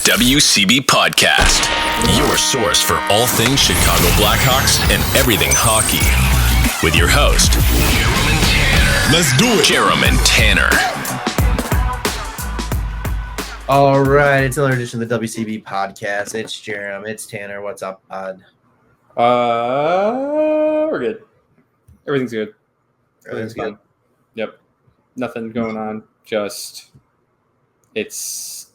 WCB Podcast, your source for all things Chicago Blackhawks and everything hockey. With your host, Jarom and Tanner. Let's do it. Jarom and Tanner. All right, it's another edition of the WCB Podcast. It's Jarom, it's Tanner. What's up, bud? We're good. Everything's good. Everything's good. Yep. Nothing going on. Just, it's,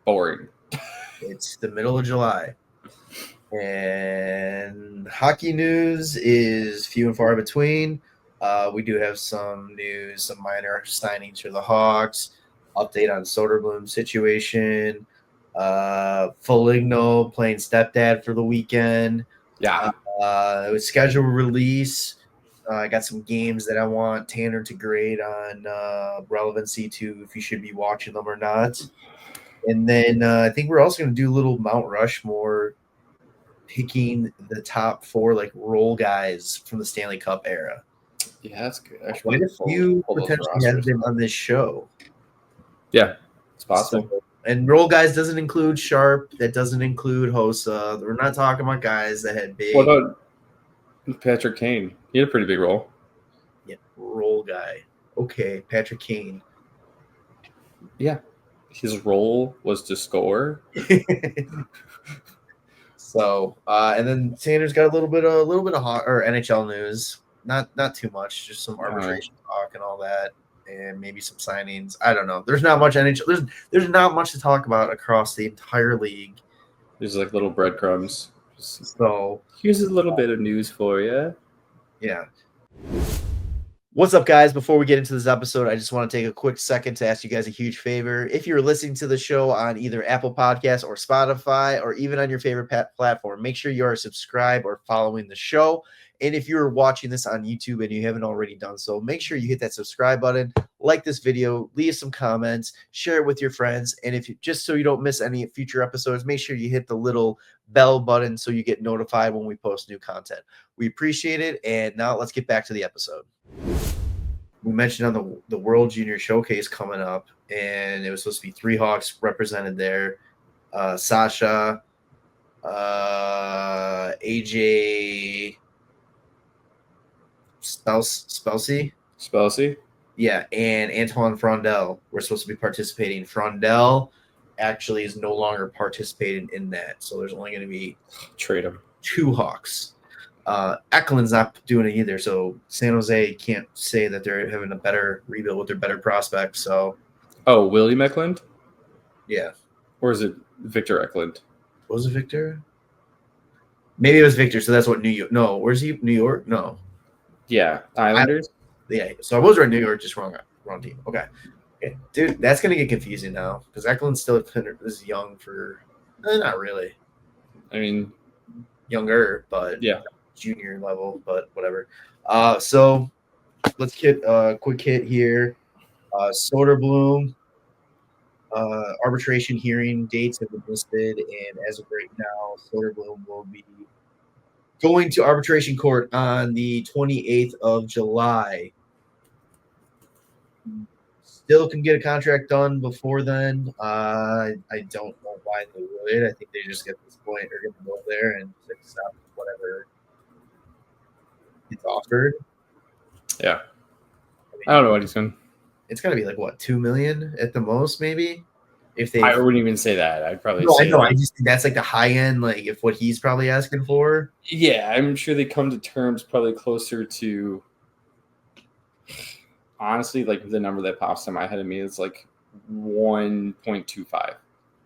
boring. It's the middle of July. And hockey news is few and far between. We do have some news, some minor signings for the Hawks. Update on Soderblom situation. Foligno playing Stepdad for the weekend. Yeah. It was scheduled release. I got some games that I want Tanner to grade on relevancy to if you should be watching them or not. And then I think we're also going to do a little Mount Rushmore, picking the top 4 role guys from the Stanley Cup era. Yeah, that's good. Quite a few potentially have been on this show. Yeah, it's possible. And role guys doesn't include Sharp. That doesn't include Hossa. We're not talking about guys that had big. What about Patrick Kane? He had a pretty big role. Yeah, role guy. Okay, Patrick Kane. Yeah, his role was to score. So, and then Sanders got a little bit of NHL news. Not too much, just some arbitration talk and all that, and maybe some signings. I don't know. There's not much NHL. There's not much to talk about across the entire league. There's little breadcrumbs. So here's a little bit of news for you. Yeah. What's up, guys? Before we get into this episode, I just want to take a quick second to ask you guys a huge favor. If you're listening to the show on either Apple Podcasts or Spotify, or even on your favorite platform, make sure you are subscribed or following the show. And if you're watching this on YouTube and you haven't already done so, make sure you hit that subscribe button, like this video, leave some comments, share it with your friends. And if you, just so you don't miss any future episodes, make sure you hit the little bell button so you get notified when we post new content. We appreciate it. And now let's get back to the episode. We mentioned on the World Junior Showcase coming up, and it was supposed to be 3 Hawks represented there. Sasha, AJ Spelsy. Yeah, and Antoine Frondel were supposed to be participating. Frondel actually is no longer participating in that, so there's only going to be Trade him. 2 Hawks. Eklund's not doing it either, so San Jose can't say that they're having a better rebuild with their better prospects. So, William Eklund? Yeah. Or is it Victor Eklund? Was it Victor? Maybe it was Victor, so that's what New York. No, where's he? New York? No. Yeah, Islanders? Yeah, so I was right, New York, just wrong team. Okay, dude, that's going to get confusing now because Eklund still is young for not really. I mean, younger, but yeah. Junior level, but whatever. So let's get a quick hit here. Soderblom, arbitration hearing dates have been listed, and as of right now, Soderblom will be going to arbitration court on the 28th of July. Still can get a contract done before then. I don't know why they would. I think they just get this point are going to go there and accept whatever it's offered. Yeah. I don't know what he's going. It's got to be $2 million at the most, maybe. I wouldn't even say that. I'd probably say I know. I just think that's the high end, if what he's probably asking for. Yeah, I'm sure they come to terms probably closer to. Honestly, the number that pops in my head of me is 1.25.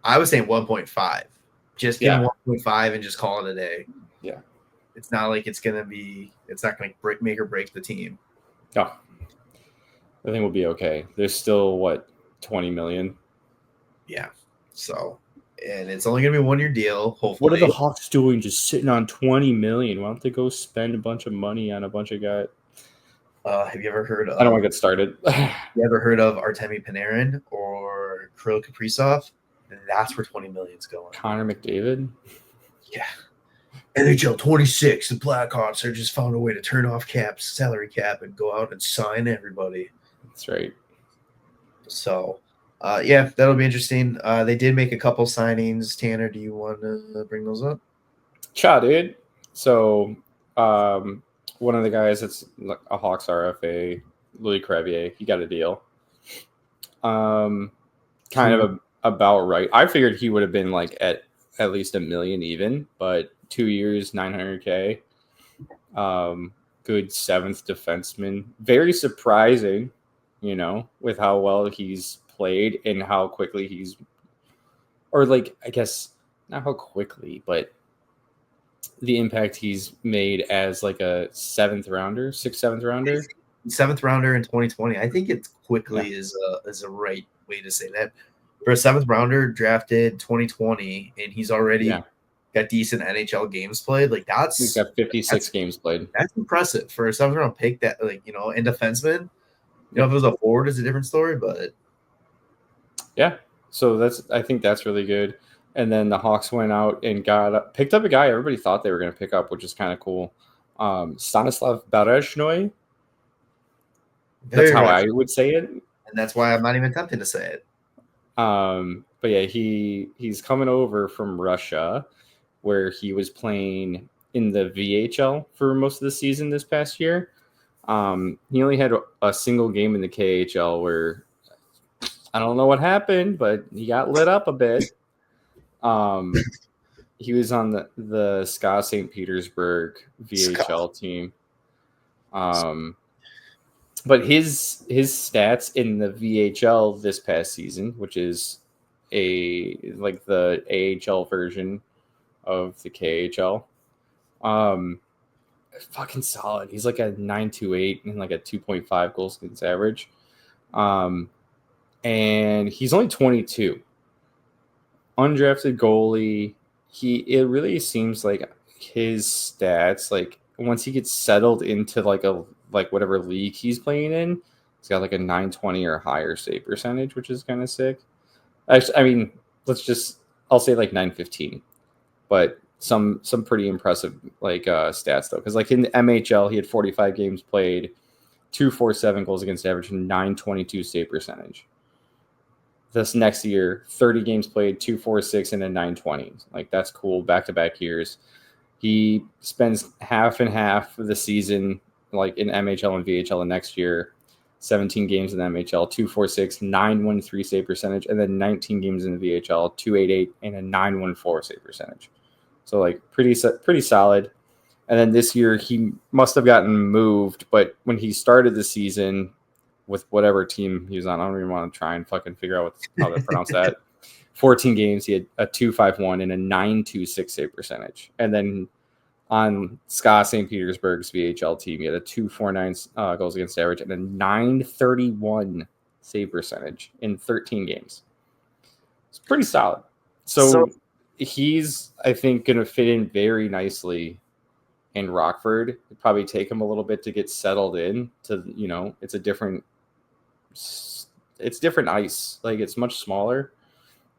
I was saying 1.5. Just give him 1.5 and just call it a day. Yeah. It's not like it's going to be – it's not going to make or break the team. No. I think we'll be okay. There's still, 20 million? Yeah. So – and it's only going to be a 1-year deal, hopefully. What are the Hawks doing just sitting on 20 million? Why don't they go spend a bunch of money on a bunch of guys? Have you ever heard of – I don't want to get started. You ever heard of Artemi Panarin or Kirill Kaprizov? That's where 20 million is going. Connor McDavid? Yeah. NHL 26, the Blackhawks are just found a way to turn off salary cap, and go out and sign everybody. That's right. So Yeah, that'll be interesting. They did make a couple signings. Tanner, do you want to bring those up? Cha, dude. So, one of the guys that's a Hawks RFA, Louis Crevier, he got a deal. Kind of about right. I figured he would have been like at least $1 million even, but 2 years, $900K. Good seventh defenseman. Very surprising, with how well he's played and how quickly I guess not how quickly, but the impact he's made as like a seventh rounder. 7th rounder in 2020. I think it's quickly is a right way to say that. For a 7th rounder drafted 2020, and he's already got decent NHL games played. Like he's got 56 games played. That's impressive for a 7th round pick. That and defenseman. If it was a forward, it's a different story. But yeah, so I think that's really good. And then the Hawks went out and picked up a guy everybody thought they were going to pick up, which is kind of cool. Stanislav Berezhnoy. That's how I would say it. And that's why I'm not even attempting to say it. But yeah, he's coming over from Russia, where he was playing in the VHL for most of the season this past year. He only had a single game in the KHL where I don't know what happened, but he got lit up a bit. He was on the SKA St. Petersburg VHL team. But his stats in the VHL this past season, which is the AHL version of the KHL, fucking solid. He's like a 9.28 and like a 2.5 goals against average. And he's only 22. Undrafted goalie. It really seems like his stats, like once he gets settled into like whatever league he's playing in, he's got like a 920 or higher save percentage, which is kind of sick. Actually, I mean, I'll say like 915, but some pretty impressive stats though, because like in the MHL he had 45 games played, 247 goals against average, and 922 save percentage. This next year, 30 games played, 246 and a 920. Like that's cool. Back-to-back years. He spends half and half of the season like in MHL and VHL, and next year 17 games in the MHL, 246, 913 save percentage, and then 19 games in the VHL, 288 and a 914 save percentage. So like pretty solid. And then this year he must have gotten moved, but when he started the season with whatever team he was on, I don't even want to try and fucking figure out how to pronounce that. 14 games, he had a 251 and a 926 save percentage. And then on SKA St. Petersburg's VHL team, he had a 249 goals against average and a 931 save percentage in 13 games. It's pretty solid. So he's, I think, going to fit in very nicely in Rockford. It'd probably take him a little bit to get settled in to, it's different ice. Like it's much smaller,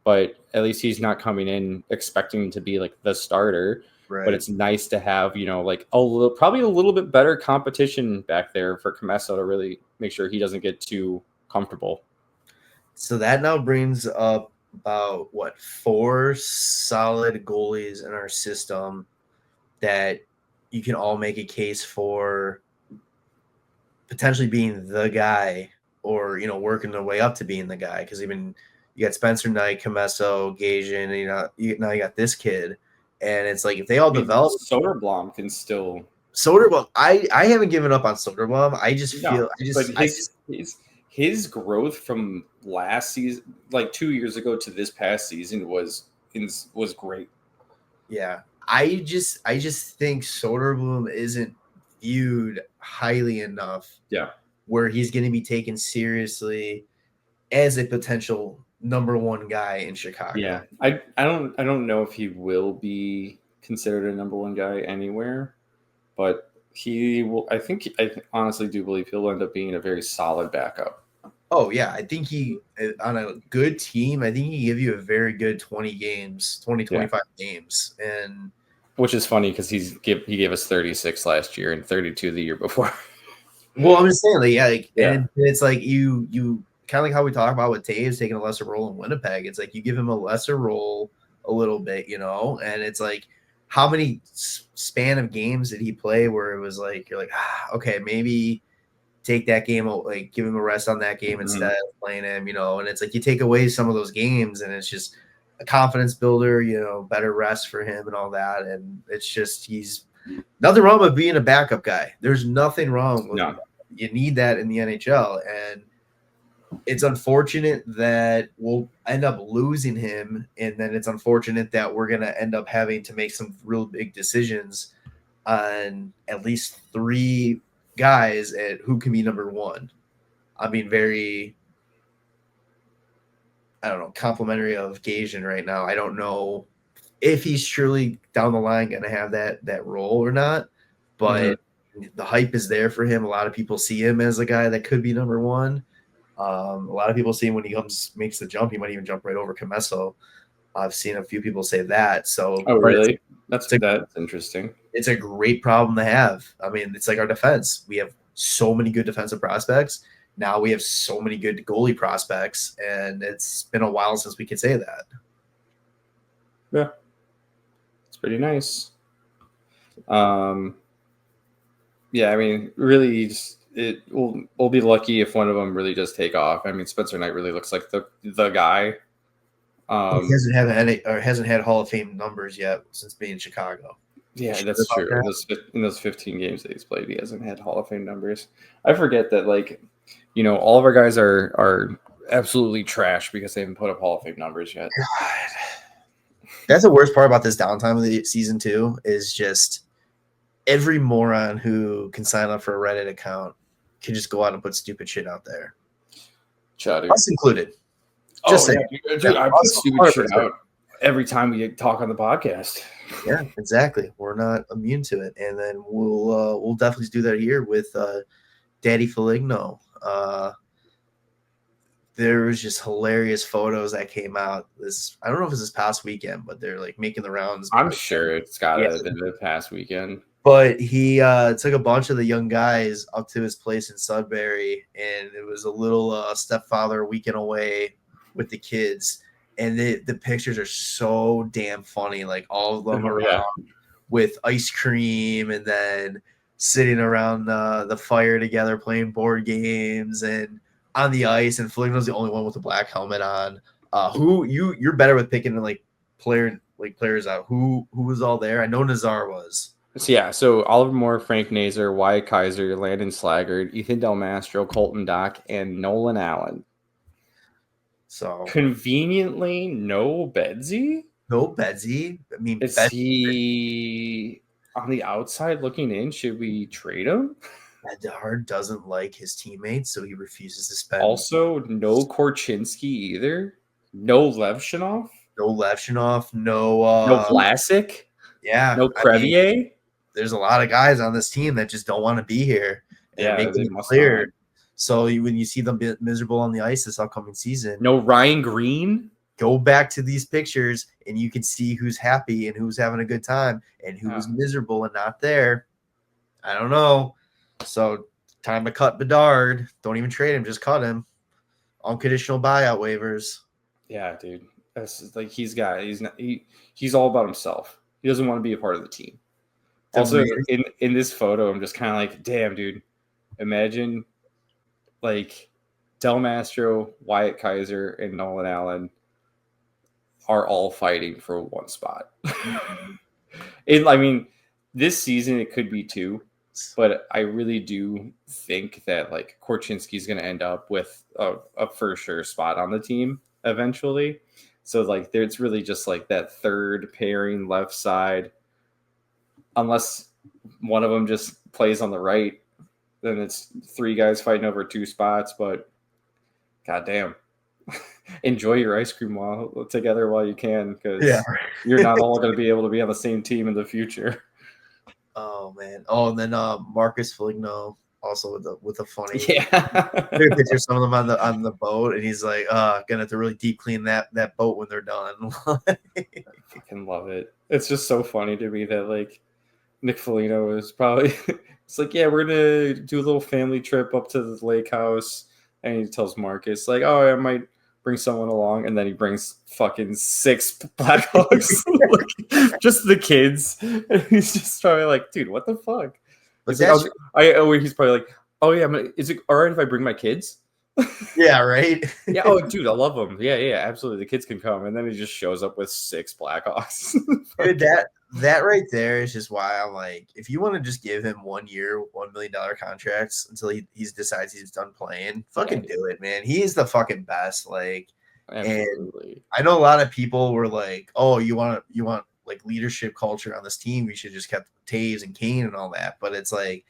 but at least he's not coming in expecting to be like the starter. Right. But it's nice to have, probably a little bit better competition back there for Comesso to really make sure he doesn't get too comfortable. So that now brings up about 4 solid goalies in our system that you can all make a case for potentially being the guy, or working their way up to being the guy. Because even you got Spencer Knight, Comesso, Gajan, and now you got this kid, and it's like if they all develop, Soderblom can still. Soderblom, I haven't given up on Soderblom. I just feel his growth from last season, like 2 years ago to this past season, was great. Yeah, I just think Soderblom isn't viewed highly enough. Yeah. Where he's going to be taken seriously as a potential number one guy in Chicago. Yeah, I don't know if he will be considered a number one guy anywhere, but he will. I honestly do believe he'll end up being a very solid backup. Oh yeah, I think he on a good team. I think he give you a very good 25 games, and which is funny because he gave us 36 last year and 32 the year before. Well, I'm just saying, and it's like you kind of like how we talk about with Taves taking a lesser role in Winnipeg. It's like you give him a lesser role a little bit, you know, and it's like how many span of games did he play where it was like you're like, okay, maybe take that game, like give him a rest on that game instead of playing him, you know, and it's like you take away some of those games and it's just a confidence builder, you know, better rest for him and all that. And it's just, he's nothing wrong with being a backup guy. There's nothing wrong with you need that in the NHL. And it's unfortunate that we'll end up losing him. And then it's unfortunate that we're going to end up having to make some real big decisions on at least 3 guys at who can be number 1. I mean, very, I don't know, complimentary of Gajan right now. I don't know if he's truly down the line going to have that role or not, but the hype is there for him. A lot of people see him as a guy that could be number 1. A lot of people see him when he makes the jump, he might even jump right over Comesso. I've seen a few people say that. So, oh, really? That's interesting. It's a great problem to have. I mean, it's like our defense. We have so many good defensive prospects. Now we have so many good goalie prospects, and it's been a while since we could say that. Yeah, it's pretty nice. Yeah, I mean, really, we'll be lucky if one of them really does take off. I mean, Spencer Knight really looks like the guy. He hasn't had Hall of Fame numbers yet since being in Chicago. Yeah, that's true. In those 15 games that he's played, he hasn't had Hall of Fame numbers. I forget that, like, you know, all of our guys are absolutely trash because they haven't put up Hall of Fame numbers yet. God. That's the worst part about this downtime of the season too, is just every moron who can sign up for a Reddit account can just go out and put stupid shit out there. Us included. Just saying. Dude, I put stupid shit out every time we talk on the podcast. Yeah, exactly. We're not immune to it, and then we'll definitely do that here with Daddy Foligno. There was just hilarious photos that came out. I don't know if it's this past weekend, but they're like making the rounds. I'm sure it's got to have been the past weekend. But he took a bunch of the young guys up to his place in Sudbury, and it was a little stepfather weekend away with the kids. And the pictures are so damn funny. Like all of them around with ice cream and then sitting around the fire together playing board games and on the ice. And Foligno's the only one with a black helmet on. You're better with picking players out. Who was all there? I know Nazar was. So Oliver Moore, Frank Nazar, Wyatt Kaiser, Landon Slaggard, Ethan Del Mastro, Colton Dock, and Nolan Allen. So conveniently, no Bedsy. No Bedsy. I mean, is he on the outside looking in? Should we trade him? Bedard doesn't like his teammates, so he refuses to spend. Also, no Korchinski either. No Levshinov. No Levshinov. No Vlasic. Yeah. No Crevier. I mean, there's a lot of guys on this team that just don't want to be here. And make it clear. Not. So when you see them miserable on the ice this upcoming season, no Ryan Green. Go back to these pictures and you can see who's happy and who's having a good time and who was miserable and not there. I don't know. So time to cut Bedard. Don't even trade him. Just cut him. Unconditional buyout waivers. Yeah, dude. That's like he's all about himself. He doesn't want to be a part of the team. Also, in this photo, I'm just kind of like, damn, dude. Imagine like Del Mastro, Wyatt Kaiser, and Nolan Allen are all fighting for one spot. I mean, this season it could be 2, but I really do think that like Korchinski is going to end up with a for sure spot on the team eventually. So like it's really just like that third pairing left side. Unless one of them just plays on the right, then it's 3 guys fighting over 2 spots. But goddamn, enjoy your ice cream together while you can, because you're not all going to be able to be on the same team in the future. Oh man! Oh, and then Marcus Foligno also with a funny picture of some of them on the boat, and he's like, gonna have to really deep clean that boat when they're done. I fucking love it. It's just so funny to me that like Nick Foligno is probably it's like, yeah, we're gonna do a little family trip up to the lake house, and he tells Marcus, like, oh, I might bring someone along. And then he brings fucking 6 Blackhawks. Just the kids. And he's just probably like, dude, what the fuck? He's, like, he's probably like, oh, yeah, is it all right if I bring my kids? Yeah, right? Yeah, oh, dude, I love them. Yeah, absolutely. The kids can come. And then he just shows up with 6 Blackhawks. Dude, that right there is just why I'm like, if you want to just give him 1 year, $1 million contracts until he decides he's done playing, fucking do it, man. He is the fucking best. Like, absolutely. And I know a lot of people were like, oh, you want like leadership culture on this team. We should just kept Taves and Kane and all that. But it's like,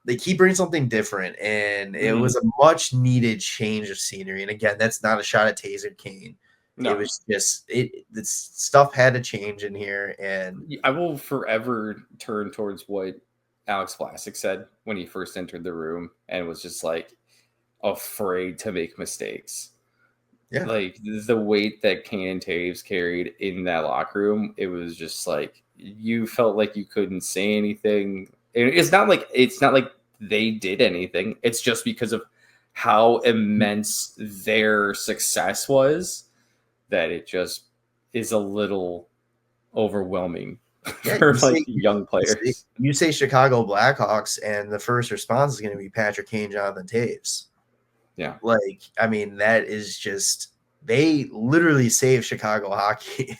they keep bringing something different. And it was a much needed change of scenery. And again, that's not a shot at Taves and Kane. No. It was just this stuff had to change in here, and I will forever turn towards what Alex Vlasic said when he first entered the room and was just like afraid to make mistakes. Yeah, like the weight that Kane and Taves carried in that locker room, it was just like you felt like you couldn't say anything. It's not like they did anything. It's just because of how immense their success was. That it just is a little overwhelming for young players. You say Chicago Blackhawks, and the first response is going to be Patrick Kane, Jonathan Taves. Yeah. Like, I mean, that is just – they literally saved Chicago hockey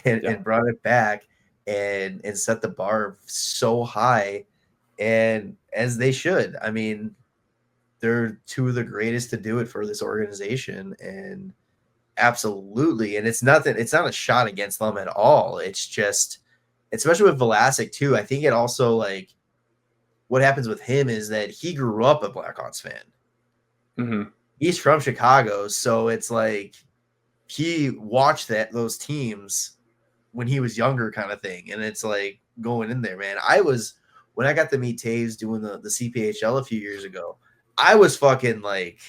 and brought it back and set the bar so high, and as they should. I mean, they're 2 of the greatest to do it for this organization, and – absolutely. And it's not a shot against them at all. It's just, especially with Vlasic too, I think it also, like, what happens with him is that he grew up a Blackhawks fan. Mm-hmm. He's from Chicago, so it's like he watched those teams when he was younger, kind of thing. And it's like going in there, man. When I got to meet Taves doing the CPHL a few years ago, I was fucking like,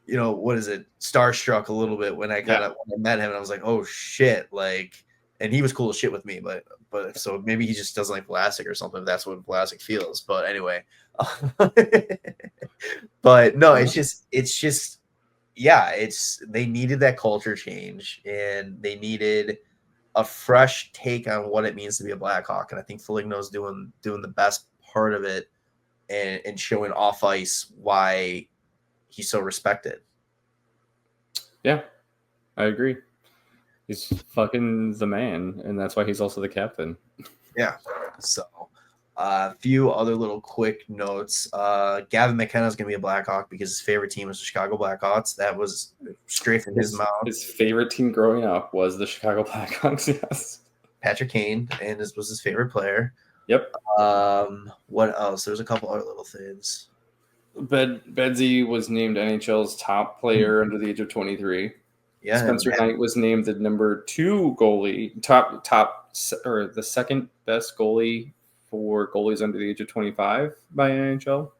you know, what is it? Starstruck a little bit when I met him, and I was like, oh shit. Like, and he was cool as shit with me, but so maybe he just doesn't like Vlasic or something. If that's what Vlasic feels. But anyway, but no, it's just, yeah, they needed that culture change, and they needed a fresh take on what it means to be a Blackhawk. And I think Foligno's doing the best part of it and showing off ice why he's so respected. Yeah, I agree. He's fucking the man, and that's why he's also the captain. Yeah. So, a few other little quick notes. Gavin McKenna is going to be a Blackhawk because his favorite team was the Chicago Blackhawks. That was straight from his mouth. His favorite team growing up was the Chicago Blackhawks, yes. Patrick Kane, and this was his favorite player. Yep. What else? There's a couple other little things. Bedsy was named NHL's top player under the age of 23. Yeah, Spencer Knight was named the number 2 goalie, or the second best goalie for goalies under the age of 25 by NHL.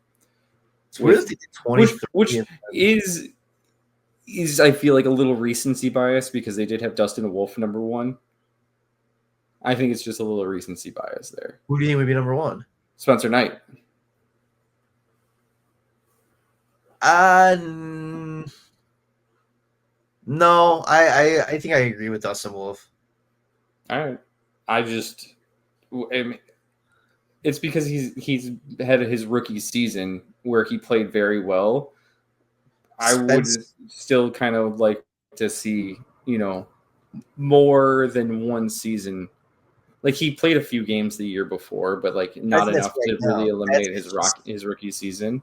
Which is I feel like a little recency bias because they did have Dustin Wolf number 1. I think it's just a little recency bias there. Who do you think would be number 1? Spencer Knight. No, I think I agree with Dustin Wolf. All right. It's because he's had his rookie season where he played very well. I would still kind of like to see, more than one season. Like, he played a few games the year before, but like not enough to really eliminate his rookie season.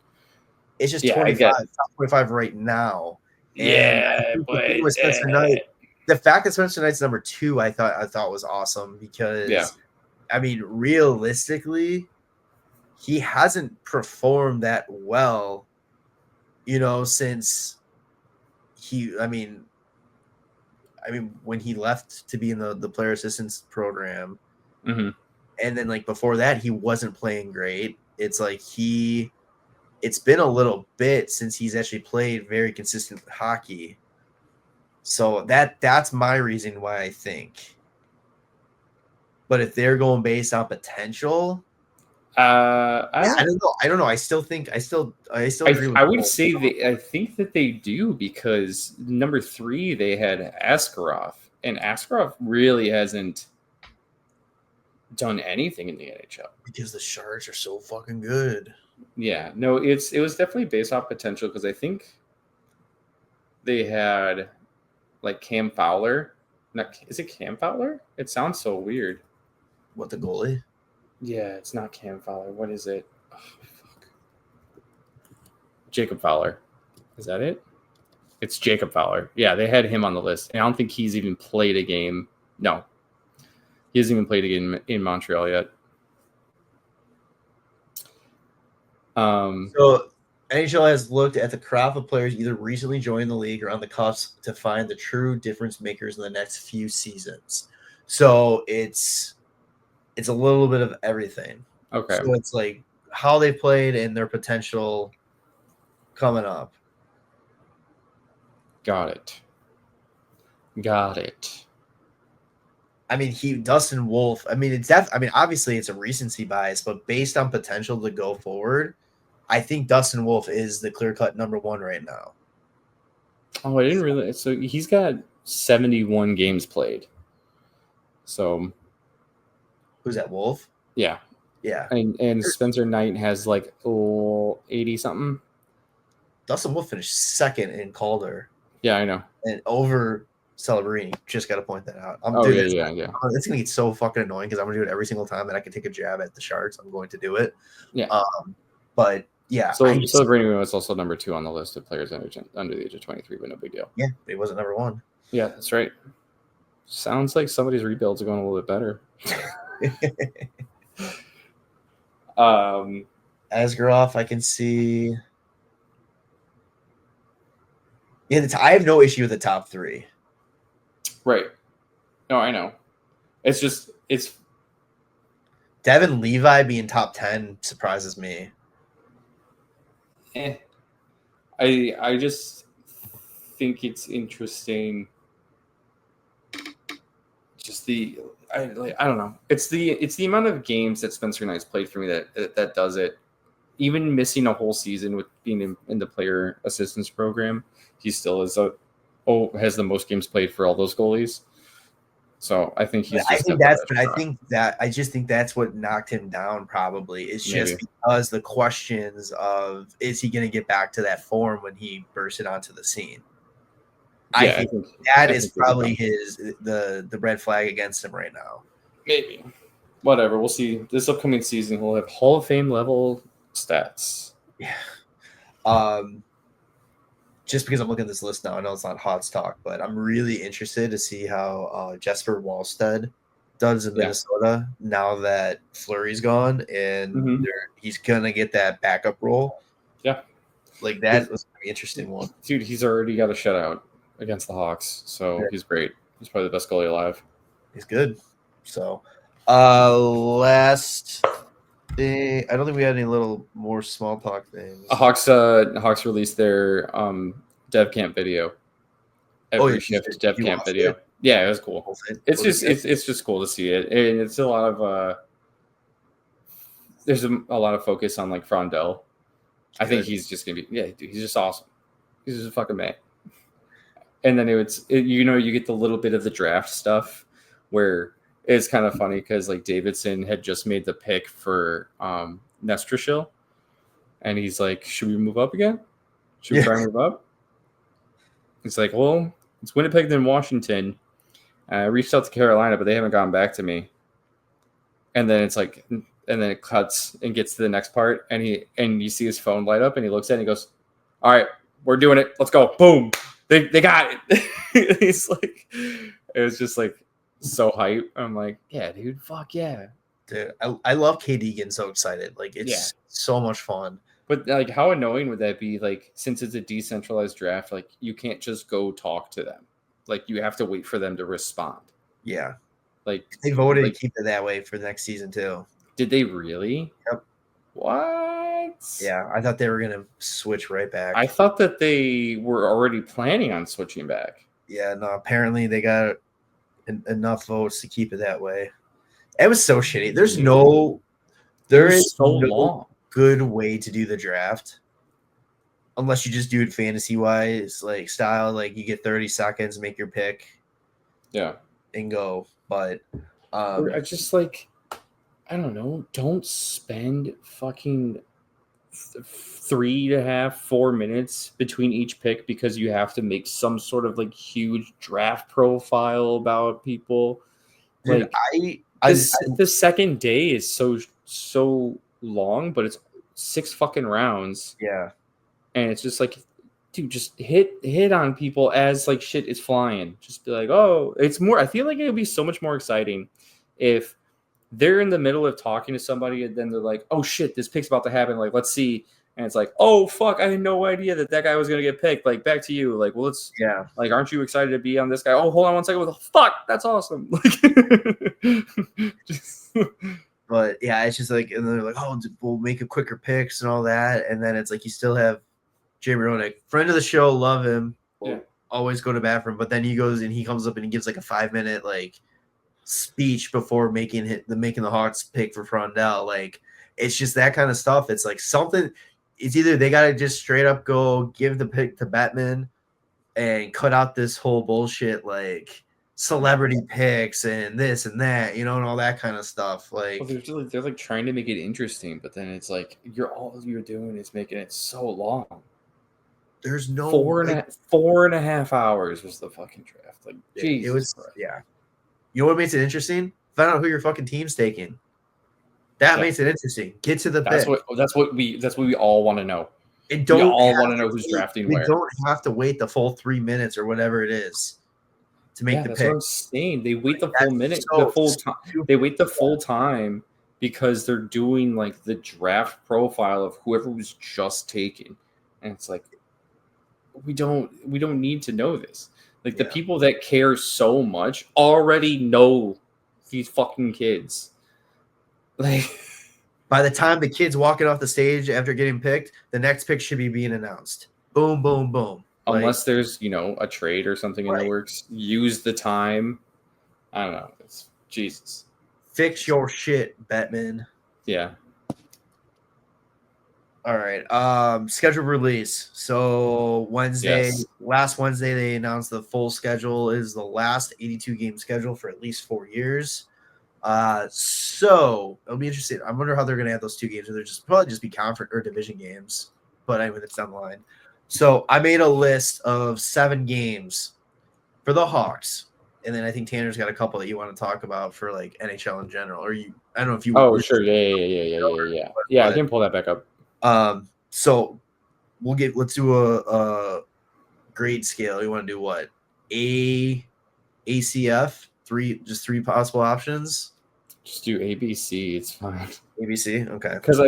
It's just 25, top 25 right now. And but the fact that Spencer Knight's number 2, I thought was awesome because, I mean, realistically, he hasn't performed that well, since when he left to be in the player assistance program, and then like before that, he wasn't playing great. It's like it's been a little bit since he's actually played very consistent hockey. So that's my reason why I think. But if they're going based on potential, I don't know. I still agree with I would say I think that they do, because number 3 they had Askarov, and Askarov really hasn't done anything in the NHL because the Sharks are so fucking good. Yeah, no, it was definitely based off potential, because I think they had like Cam Fowler. Is it Cam Fowler? It sounds so weird. What, the goalie? Yeah, it's not Cam Fowler. What is it? Oh, fuck. Jacob Fowler. Is that it? It's Jacob Fowler. Yeah, they had him on the list. And I don't think he's even played a game. No. He hasn't even played a game in Montreal yet. So NHL has looked at the crop of players either recently joined the league or on the cusp to find the true difference makers in the next few seasons. So it's a little bit of everything. Okay. So it's like how they played and their potential coming up. Got it. I mean, Dustin Wolf. I mean, obviously it's a recency bias, but based on potential to go forward, I think Dustin Wolf is the clear-cut number 1 right now. Oh, I didn't really. So he's got 71 games played. So who's that, Wolf? Yeah. Yeah. And Spencer Knight has like 80 something. Dustin Wolf finished 2nd in Calder. Yeah, I know. And over Celebrini. Just got to point that out. Yeah. It's gonna get so fucking annoying because I'm gonna do it every single time that I can take a jab at the Sharks. I'm going to do it. Yeah. But yeah. So Celebrini was also number 2 on the list of players under the age of 23, but no big deal. Yeah, he wasn't number 1. Yeah, that's right. Sounds like somebody's rebuilds are going a little bit better. Askarov, I can see. Yeah, I have no issue with the top 3. Right. No, I know. It's Devin Levi being top 10 surprises me. I just think it's interesting. Just I don't know. It's the amount of games that Spencer Knight's played for me that does it. Even missing a whole season with being in the player assistance program, he still has the most games played for all those goalies. So I think I just think that's what knocked him down. Probably is just because the questions of is he going to get back to that form when he bursted onto the scene. I think that is probably the red flag against him right now. Maybe. Whatever. We'll see. This upcoming season, he'll have Hall of Fame level stats. Yeah. Just because I'm looking at this list now, I know it's not Hot's talk, but I'm really interested to see how Jesper Wallstedt does in Minnesota now that Fleury's gone and he's gonna get that backup role. Yeah. Like that was gonna be an interesting one. Dude, he's already got a shutout against the Hawks, so he's great. He's probably the best goalie alive. He's good. So last thing, I don't think we had any little more small talk things. Hawks released their dev camp video. Every shift dev camp video. Yeah, it was cool. It's just cool to see it. And it's a lot of there's a lot of focus on like Frondell. I think he's just gonna be dude, he's just awesome. He's just a fucking man. And then you get the little bit of the draft stuff where it's kind of funny because like Davidson had just made the pick for Nestrashil, and he's like, "Should we move up again? Should we try and move up?" It's like, "Well, it's Winnipeg then Washington." I reached out to Carolina, but they haven't gotten back to me. And then it's like, and then it cuts and gets to the next part, and you see his phone light up, and he looks at it and he goes, "All right, we're doing it. Let's go. Boom. They got it." He's like, it was just like so hype. I'm like, yeah, dude, fuck yeah. Dude, I love KD getting so excited. Like it's so much fun. But like, how annoying would that be? Like, since it's a decentralized draft, like you can't just go talk to them. Like you have to wait for them to respond. Yeah. Like they voted to keep it that way for the next season too. Did they really? Yep. What? Yeah, I thought they were gonna switch right back. I thought that they were already planning on switching back. Yeah, no. Apparently, they got enough votes to keep it that way. It was so shitty. There's no There is so no long. good way to do the draft unless you just do it fantasy wise, like style, like you get 30 seconds, make your pick, and go. But I just like, I don't know. Don't spend fucking 3.5, 4 minutes between each pick because you have to make some sort of like huge draft profile about people. Dude, Like the second day is so long, but it's 6 fucking rounds. Yeah. And it's just like, dude, just hit on people as like shit is flying. Just be like, oh, it's more. I feel like it would be so much more exciting if they're in the middle of talking to somebody and then they're like, oh shit, this pick's about to happen. Like, let's see. And it's like, oh fuck, I had no idea that guy was gonna get picked. Like, back to you. Like, well, like, aren't you excited to be on this guy? Oh, hold on 1 second. Fuck, that's awesome. But yeah, it's just like, and they're like, oh, we'll make a quicker picks and all that, and then it's like you still have Jarom, friend of the show, love him. We'll always go to bat for him, but then he goes and he comes up and he gives like a 5-minute like speech before making the Hawks pick for Frondell. Like, it's just that kind of stuff. It's like something. It's either they gotta just straight up go give the pick to Batman and cut out this whole bullshit like celebrity picks and this and that, and all that kind of stuff. Like, well, they're like trying to make it interesting, but then it's like all you're doing is making it so long. There's no 4.5 hours was the fucking draft. Like, Jesus, it was Christ. Yeah. You know what makes it interesting? Find out who your fucking team's taking. That makes it interesting. Get to the pick. That's what we all want to know. We all want to know who's drafting where. We don't have to wait the full 3 minutes or whatever it is to make the pick. That's what I'm saying. They wait the full minute, the full time. They wait the full time because they're doing like the draft profile of whoever was just taken, and it's like we don't need to know this. Like, the people that care so much already know these fucking kids. Like, by the time the kid's walking off the stage after getting picked, the next pick should be being announced. Boom, boom, boom. Unless there's, a trade or something in the works. Use the time. I don't know. It's Jesus. Fix your shit, Batman. Yeah. All right. Schedule release. So last Wednesday, they announced the full schedule is the last 82-game schedule for at least 4 years. So it'll be interesting. I wonder how they're going to add those 2 games. Or they're probably just be conference or division games. But anyway, it's down the line. So I made a list of 7 games for the Hawks. And then I think Tanner's got a couple that you want to talk about for like NHL in general. Or I don't know if you. Oh, sure. Yeah. Yeah, I can pull that back up. So let's do a grade scale. You want to do what? ACF, 3 possible options. Just do ABC. It's fine. ABC, okay. Because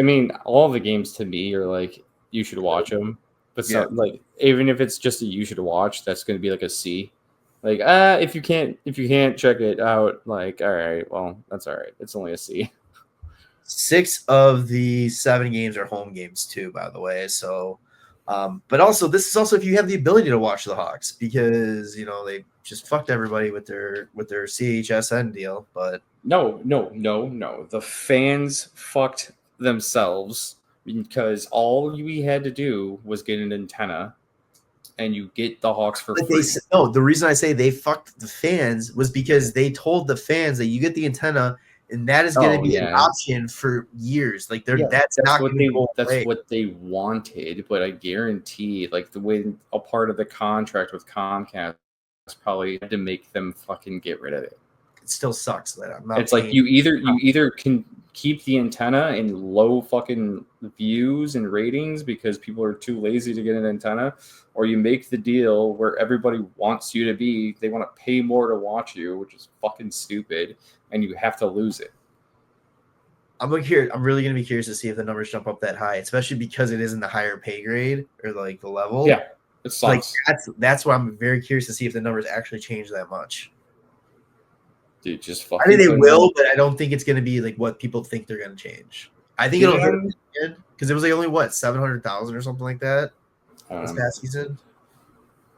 all the games to me are like you should watch them, but like even if it's just a you should watch, that's going to be like a C. Like if you can't check it out, like all right, well that's all right. It's only a C. 6 of the 7 games are home games too, by the way. So, but also this is also if you have the ability to watch the Hawks because they just fucked everybody with their CHSN deal. But no. The fans fucked themselves because all we had to do was get an antenna, and you get the Hawks for free. The reason I say they fucked the fans was because they told the fans that you get the antenna. And that is going to be an option for years. Like that's what they wanted. But I guarantee, like the way a part of the contract with Comcast probably had to make them fucking get rid of it. It still sucks that I'm not. It's like you either can keep the antenna in low fucking views and ratings because people are too lazy to get an antenna, or you make the deal where everybody wants you to be. They want to pay more to watch you, which is fucking stupid. And you have to lose it. I'm really going to be curious to see if the numbers jump up that high, especially because it is in the higher pay grade or like the level. Yeah, it sucks. Like that's why I'm very curious to see if the numbers actually change that much. Dude, just fucking. I think they will, but I don't think it's going to be like what people think they're going to change. I think it'll hurt because it was like only 700,000 or something like that this past season.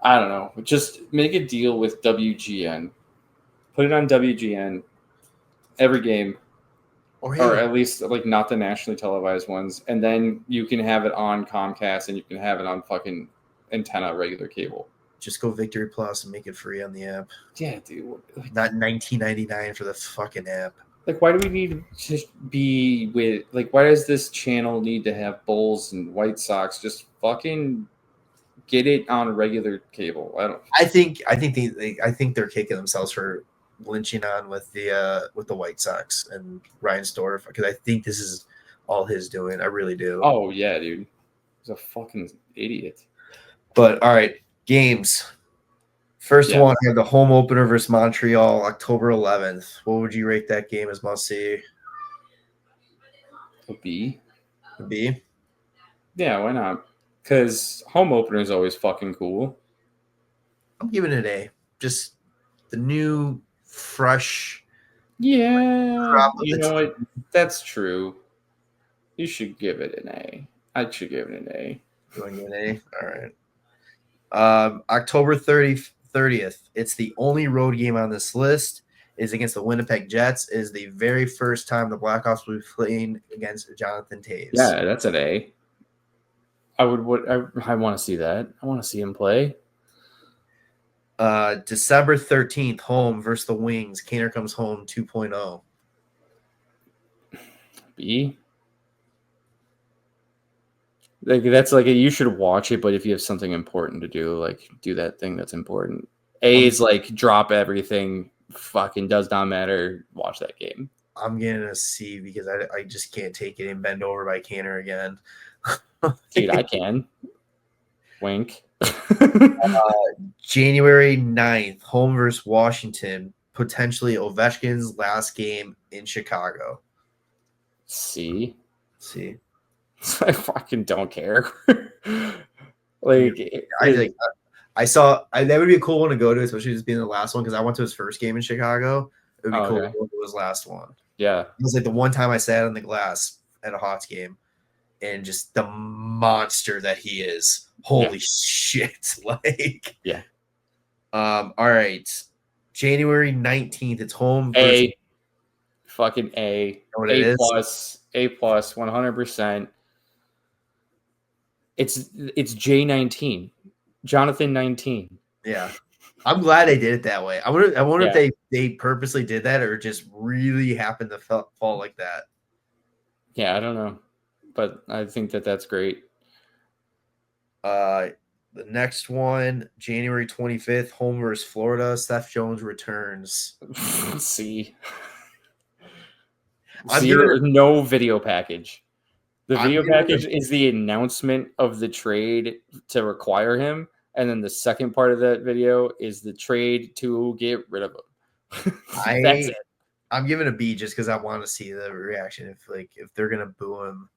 I don't know. Just make a deal with WGN. Put it on WGN. Every game, or at least like not the nationally televised ones. And then you can have it on Comcast and you can have it on fucking antenna regular cable. Just go Victory Plus and make it free on the app. Yeah, dude. Like, not $19.99 for the fucking app. Like, why do we need to be with? Like, why does this channel need to have Bulls and White Sox? Just fucking get it on regular cable. I think they're kicking themselves for lynching on with the White Sox and Ryan Storff, because I think this is all his doing. I really do. Oh yeah, dude, he's a fucking idiot. But all right, games. First one, I have the home opener versus Montreal, October 11th. What would you rate that game as must see? A B. A B? Yeah, why not? Because home opener is always fucking cool. I'm giving it an A. Just the new, fresh. Yeah, you know what? That's true. You should give it an A. I should give it an A. You want to give it an A? All right. October 30th. It's the only road game on this list. Is against the Winnipeg Jets. It is the very first time the Blackhawks will be playing against Jonathan Toews. Yeah, that's an A. I want to see that. I want to see him play. December 13th, home versus the Wings. Kaner comes home 2.0. B. Like that's like you should watch it, but if you have something important to do, like do that thing that's important. A is like drop everything. Fucking does not matter. Watch that game. I'm getting a C because I just can't take it and bend over by Kaner again. Dude, I can. Wink. January 9th, home versus Washington. Potentially Ovechkin's last game in Chicago. C. I fucking don't care. I saw that would be a cool one to go to, especially just being the last one, because I went to his first game in Chicago. It would be cool to go to his last one. Yeah. It was like the one time I sat on the glass at a Hawks game, and just the monster that he is. Holy shit. Like, yeah. All right. January 19th, it's home. A. Fucking A. A plus. A plus, 100%. It's J19. Jonathan 19. Yeah. I'm glad they did it that way. I wonder if they purposely did that or just really happened to fall like that. Yeah, I don't know. But I think that's great. The next one, January 25th, home versus Florida. Seth Jones returns. See, no video package. The video package is the announcement of the trade to require him. And then the second part of that video is the trade to get rid of him. That's it. I'm giving a B just because I want to see the reaction if they're gonna boo him,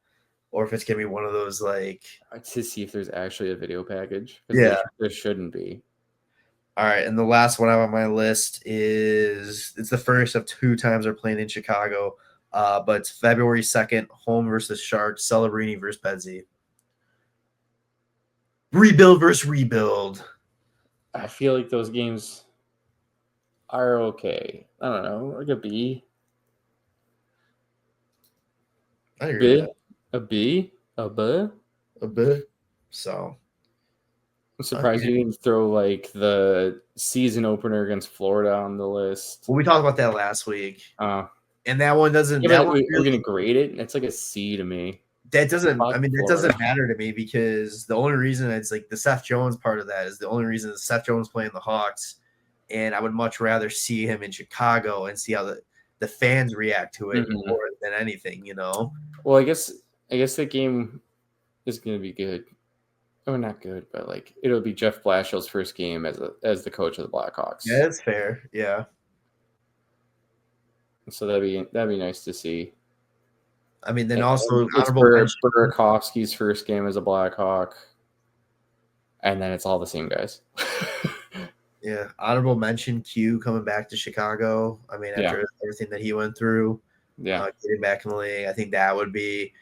or if it's gonna be one of those to see if there's actually a video package. Yeah, there shouldn't be. All right, and the last one I have on my list it's the first of 2 times they're playing in Chicago, but it's February 2nd, home versus Sharks, Celebrini versus Pezzi. Rebuild versus rebuild. I feel like those games are okay. I don't know, like a B. I agree with that. A B? A B? A B. So I'm surprised you didn't throw the season opener against Florida on the list. Well, we talked about that last week. And that one doesn't. Yeah, we're gonna grade it. It's like a C to me. That doesn't. I mean, that doesn't matter to me because the only reason it's the Seth Jones part of that is the only reason Seth Jones playing the Hawks, and I would much rather see him in Chicago and see how the fans react to it more than anything. Well, I guess that game is gonna be good. Oh, not good, but it'll be Jeff Blashill's first game as the coach of the Blackhawks. Yeah, that's fair. Yeah. So that'd be nice to see. I mean, then also it's Burakovsky's first game as a Blackhawk, and then it's all the same guys. Yeah, honorable mention Q coming back to Chicago. I mean, after everything that he went through, getting back in the league, I think that would be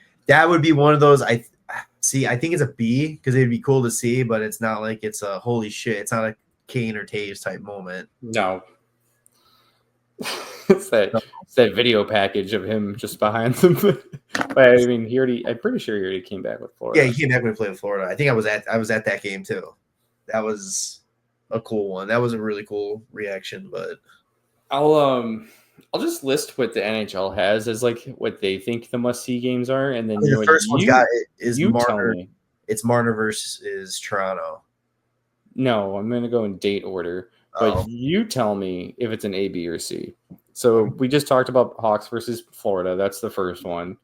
one of those. I think it's a B because it'd be cool to see, but it's not like it's a holy shit. It's not a Kane or Taves type moment. No. it's that video package of him just behind them. But I mean, I'm pretty sure he already came back with Florida. Yeah, he came back when he played with Florida. I think I was at that game too. That was a cool one. That was a really cool reaction. But I'll just list what the NHL has as like what they think the must-see games are, and then the first one is Marner. Tell me. It's Marner versus Toronto. No, I'm going to go in date order, but you tell me if it's an A, B, or C. So we just talked about Hawks versus Florida. That's the first one.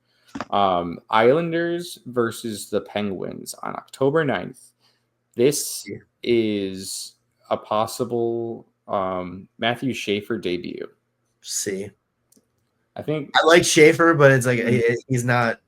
Islanders versus the Penguins on October 9th. This is a possible Matthew Schaefer debut. C. I think I like Schaefer, but it's like he's not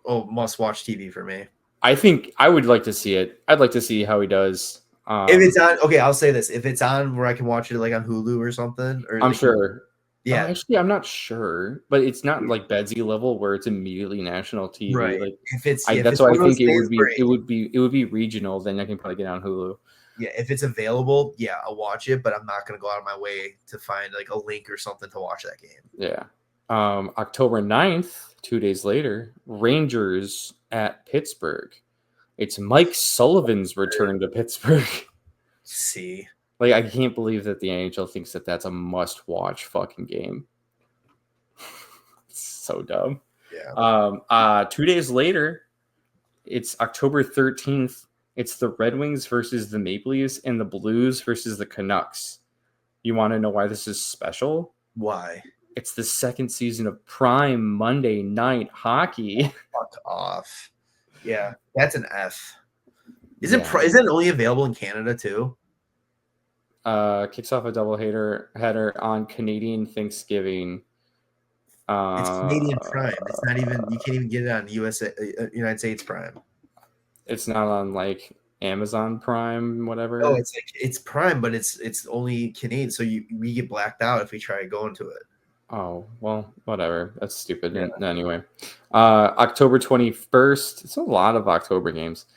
must-watch TV for me. I think I would like to see it. I'd like to see how he does. If it's on, okay, I'll say this: if it's on where I can watch it, like on Hulu or something, or I'm sure. Yeah, actually, I'm not sure, but it's not like Bedsy level where it's immediately national TV. Right. Like, if it's that's why I think it would be regional. Then I can probably get on Hulu. Yeah, if it's available, yeah, I'll watch it, but I'm not gonna go out of my way to find like a link or something to watch that game. Yeah. October 9th, 2 days later, Rangers at Pittsburgh. It's Mike Sullivan's return to Pittsburgh. See, like I can't believe that the NHL thinks that that's a must-watch fucking game. It's so dumb. Yeah. 2 days later, it's October 13th. It's the Red Wings versus the Maple Leafs and the Blues versus the Canucks. You want to know why this is special? Why? It's the second season of prime Monday night hockey. Fuck off. Yeah, that's an F. Is it only available in Canada too? Kicks off a doubleheader on Canadian Thanksgiving. It's Canadian Prime. It's not even. You can't even get it on United States Prime. It's not on like Amazon Prime, whatever. No, it's like it's Prime, but it's only Canadian. So we get blacked out if we try going to it. Oh, well, whatever. That's stupid. Yeah. Anyway, October 21st. It's a lot of October games.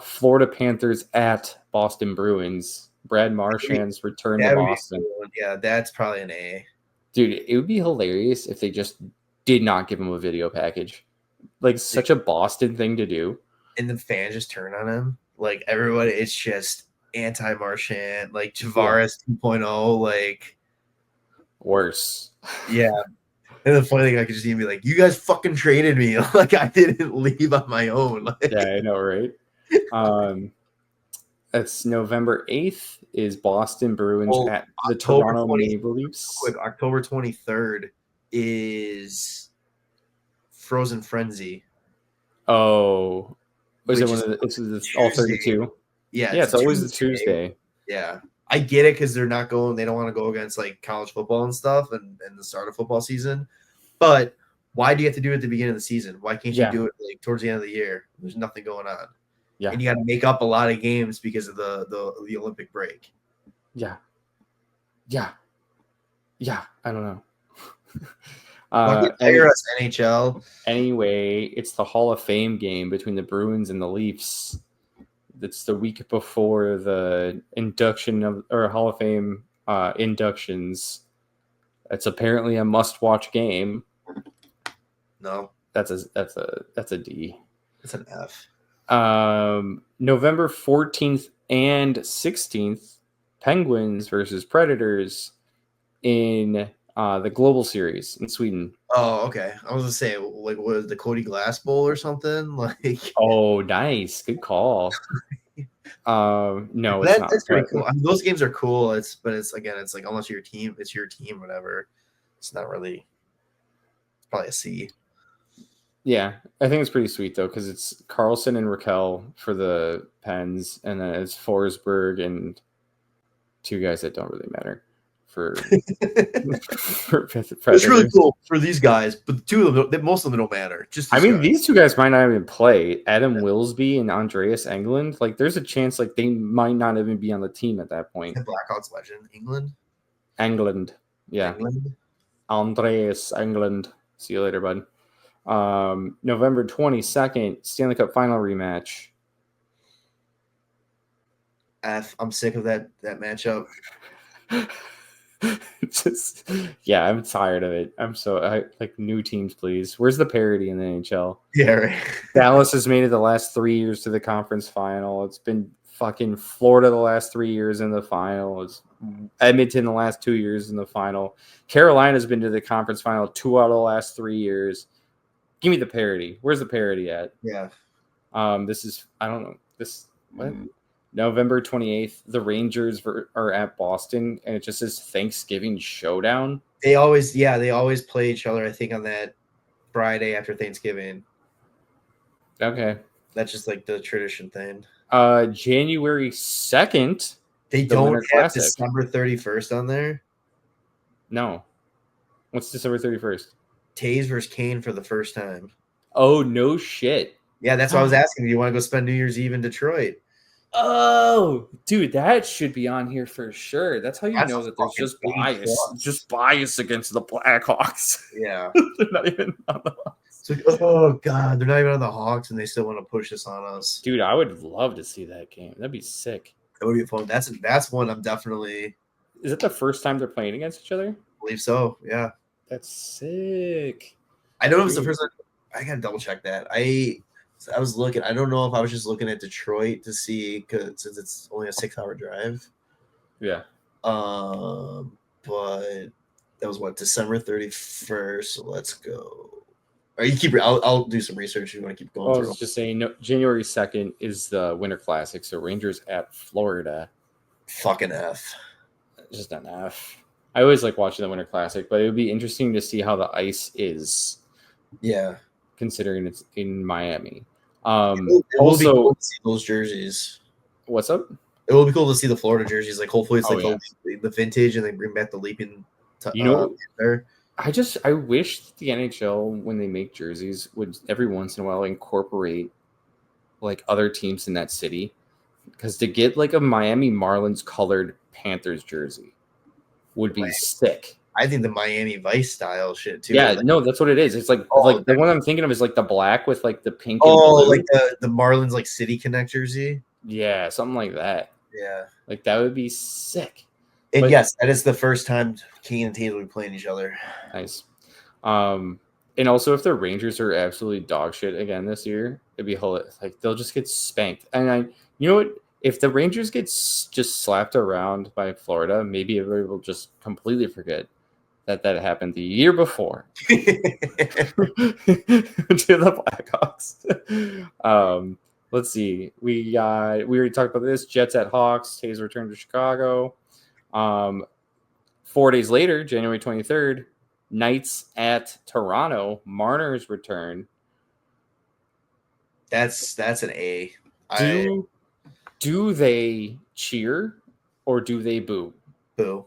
Florida Panthers at Boston Bruins. Brad Marchand's return to Boston. Cool. Yeah, that's probably an A. Dude, it would be hilarious if they just did not give him a video package. Like, such a Boston thing to do. And the fans just turn on him. Like, everybody, it's just anti-Marchand. Like, Tavares 2.0. Like, worse. Yeah. And the funny thing, I could just even be like, you guys fucking traded me. Like, I didn't leave on my own. Like, yeah, I know, right? That's November 8th is Boston Bruins at the Toronto Maple Leafs. Quick, October 23rd is Frozen Frenzy. Oh. Is it one of it's all 32? Yeah. Yeah, it's always the Tuesday. Yeah. I get it because they don't want to go against like college football and stuff and the start of football season. But why do you have to do it at the beginning of the season? Why can't you do it like towards the end of the year? There's nothing going on. Yeah. And you got to make up a lot of games because of the Olympic break. Yeah. Yeah. Yeah. I don't know. NHL. Anyway, it's the Hall of Fame game between the Bruins and the Leafs. It's the week before the induction or Hall of Fame inductions. It's apparently a must-watch game. No, that's a D. It's an F. November 14th and 16th, Penguins versus Predators in the Global Series in Sweden. Oh, okay. I was gonna say, like, what is the Cody Glass Bowl or something? Like, oh, nice, good call. No, that's pretty cool. I mean, those games are cool. It's like unless your team, it's your team, whatever. It's not really. It's probably a C. Yeah, I think it's pretty sweet though because it's Carlson and Raquel for the Pens, and then it's Forsberg and two guys that don't really matter. It's really cool for these guys, but two of them, most of them don't matter. These two guys might not even play. Adam Wilsby and Andreas Englund. Like, there's a chance like they might not even be on the team at that point. The Blackhawks legend, Englund, yeah. Andreas Englund. See you later, bud. November 22nd, Stanley Cup Final rematch. F. I'm sick of that matchup. I'm tired of it. Like new teams, please. Where's the parity in the NHL? Yeah, right. Dallas has made it the last 3 years to the conference final. It's been fucking Florida the last 3 years in the final. It's Edmonton the last 2 years in the final. Carolina's been to the conference final 2 out of the last 3 years. Give me the parity. Where's the parity at? Yeah. This is, I don't know. What? November 28th, the Rangers are at Boston, and it just says Thanksgiving Showdown. They always play each other, I think, on that Friday after Thanksgiving. Okay. That's just like the tradition thing. January 2nd. They don't have December 31st on there? No. What's December 31st? Taves versus Kane for the first time. Oh, no shit. Yeah, that's why I was asking. Do you want to go spend New Year's Eve in Detroit? Oh, dude, that should be on here for sure. That's how you know that there's just bias against the Blackhawks. Yeah. They're not even on the Hawks. It's like, oh, God, they're not even on the Hawks, and they still want to push this on us. Dude, I would love to see that game. That'd be sick. That would be fun. That's one I'm definitely... Is it the first time they're playing against each other? I believe so, yeah. That's sick. I don't know if it's the first time. I got to double-check that. I was looking. I don't know if I was just looking at Detroit to see, since it's only a 6-hour drive. Yeah. But that was December 31st. So let's go. Or you keep. I'll do some research if you want to keep going. I was just saying, no, January 2nd is the Winter Classic. So Rangers at Florida. Fucking F. Just an F. I always like watching the Winter Classic, but it would be interesting to see how the ice is. Yeah. Considering it's in Miami. It will be cool to see those jerseys. What's up? It will be cool to see the Florida jerseys. Like, hopefully it's the vintage, and they bring back the leaping. There. I wish the NHL, when they make jerseys, would every once in a while incorporate like other teams in that city, because to get like a Miami Marlins colored Panthers jersey would be sick. I think the Miami Vice style shit too. Yeah, no, that's what it is. It's like the one I'm thinking of is like the black with like the pink. And blue. Like the Marlins like City Connect jersey. Yeah, something like that. Yeah, like that would be sick. And yes, that is the first time Kane and Taves will be playing each other. Nice. And also, if the Rangers are absolutely dog shit again this year, it'd be like they'll just get spanked. And you know what? If the Rangers get just slapped around by Florida, maybe everybody will just completely forget that happened the year before to the Blackhawks. Let's see. We already talked about this. Jets at Hawks. Taves returned to Chicago. 4 days later, January 23rd, Knights at Toronto. Marner's return. That's an A. Do they cheer or do they boo? Boo.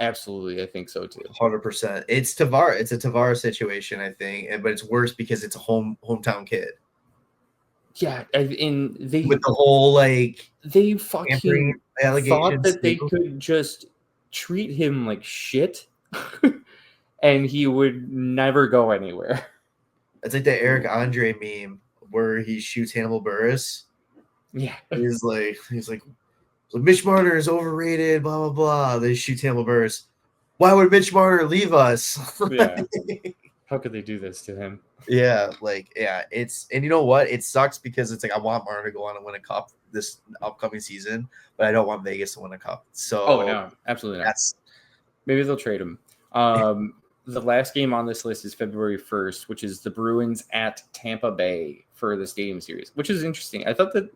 Absolutely, I think so too. 100%. It's Tavares. It's a Tavares situation, I think, but it's worse because it's a hometown kid. Yeah, and they with the whole like they fucking thought that they could just treat him like shit, and he would never go anywhere. It's like the Eric Andre meme where he shoots Hannibal Buress. Yeah, he's like. So Mitch Marner is overrated, blah, blah, blah. They shoot Hannibal Buress. Why would Mitch Marner leave us? Yeah. How could they do this to him? Yeah, and you know what? It sucks because it's like I want Marner to go on and win a cup this upcoming season, but I don't want Vegas to win a cup. So no, absolutely not. Maybe they'll trade him. The last game on this list is February 1st, which is the Bruins at Tampa Bay for the Stadium Series, which is interesting. I thought that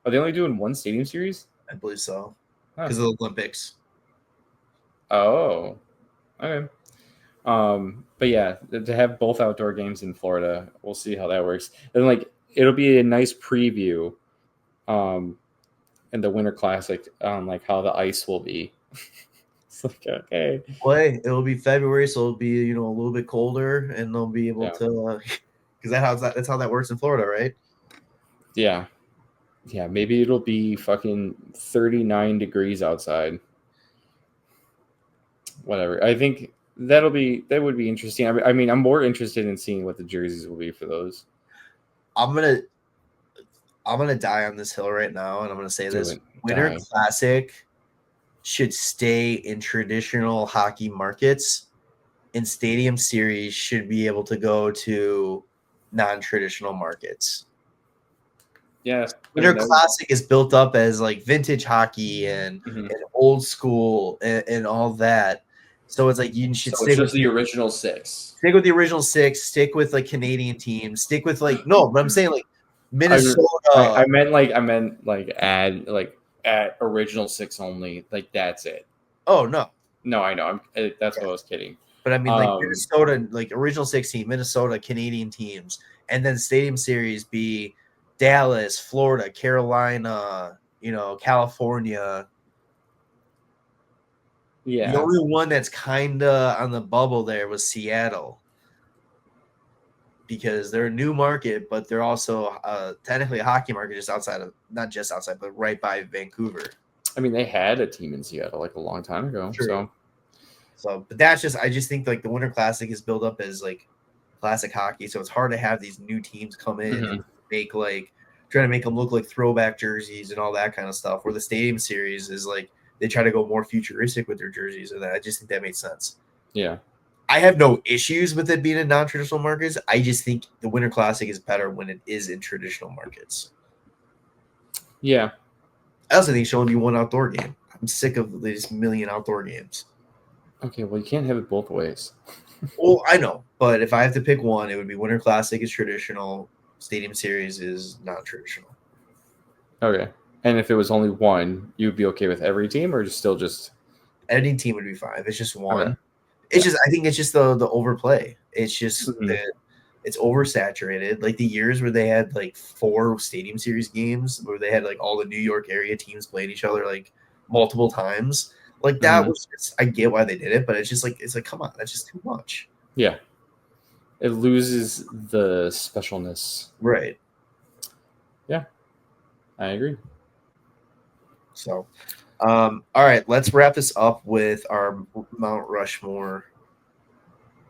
are they only doing one Stadium Series? I believe so. Because of the Olympics. Oh, okay. But yeah, to have both outdoor games in Florida, we'll see how that works. And it'll be a nice preview, in the Winter Classic on how the ice will be. It's okay. It'll be February, so it'll be a little bit colder, and they'll be able to because that's how that works in Florida, right? Yeah. Yeah, maybe it'll be fucking 39 degrees outside. Whatever. I think that would be interesting. I mean, I'm more interested in seeing what the jerseys will be for those. I'm gonna die on this hill right now, and I'm gonna say this: Winter Classic should stay in traditional hockey markets, and Stadium Series should be able to go to non-traditional markets. Yeah. Winter Classic is built up as like vintage hockey and old school and all that. So it's like you should stick with the original 6. Stick with the original 6. Stick with like Canadian teams. Stick with like no, but I'm saying like Minnesota. I meant at original 6 only. Like that's it. Oh no. No, I know. That's what I was kidding. But I mean, like Minnesota, like original 16, Minnesota, Canadian teams, and then Stadium Series be Dallas, Florida, Carolina, California. Yeah. The only one that's kind of on the bubble there was Seattle because they're a new market, but they're also technically a hockey market not just outside, but right by Vancouver. I mean, they had a team in Seattle like a long time ago. True. So, but I just think like the Winter Classic is built up as like classic hockey. So it's hard to have these new teams come in and make trying to make them look like throwback jerseys and all that kind of stuff. Where the Stadium Series is like, they try to go more futuristic with their jerseys. And I just think that makes sense. Yeah. I have no issues with it being in non-traditional markets. I just think the Winter Classic is better when it is in traditional markets. Yeah. I also think it should only be one outdoor game. I'm sick of these million outdoor games. Okay, well, you can't have it both ways. Well, I know, but if I have to pick one, it would be Winter Classic is traditional, Stadium Series is non-traditional. Okay. And if it was only one, you'd be okay with every team or just any team would be fine. If it's just one. Okay. I think it's just the overplay. It's just that it's oversaturated. Like the years where they had like 4 Stadium Series games where they had like all the New York area teams playing each other like multiple times. Like that was just, I get why they did it, but it's like come on, that's just too much. Yeah. It loses the specialness. Right. Yeah. I agree. So, all right, let's wrap this up with our Mount Rushmore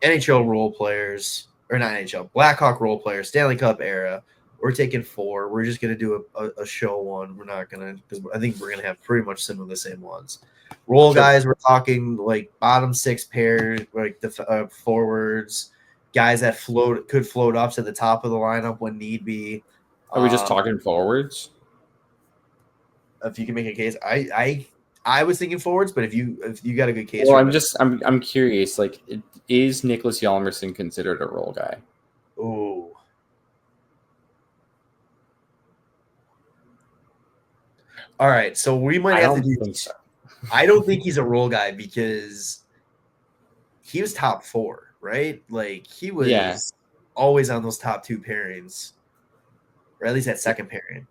NHL role players, or not NHL, Blackhawk role players, Stanley Cup era. We're taking 4. We're just going to do a show one. We're not going to, because I think we're going to have pretty much some of the same ones. Role guys, we're talking like bottom 6 pairs, like the forwards, guys that could float up to the top of the lineup when need be. Are we just talking forwards? If you can make a case, I was thinking forwards, but if you got a good case, well, I'm curious. Like, is Nicholas Hjalmarsson considered a role guy? Ooh. All right, so we might have to do. So. I don't think he's a role guy because he was top 4, right? Like he was always on those top 2 pairings, or at least that second pairing.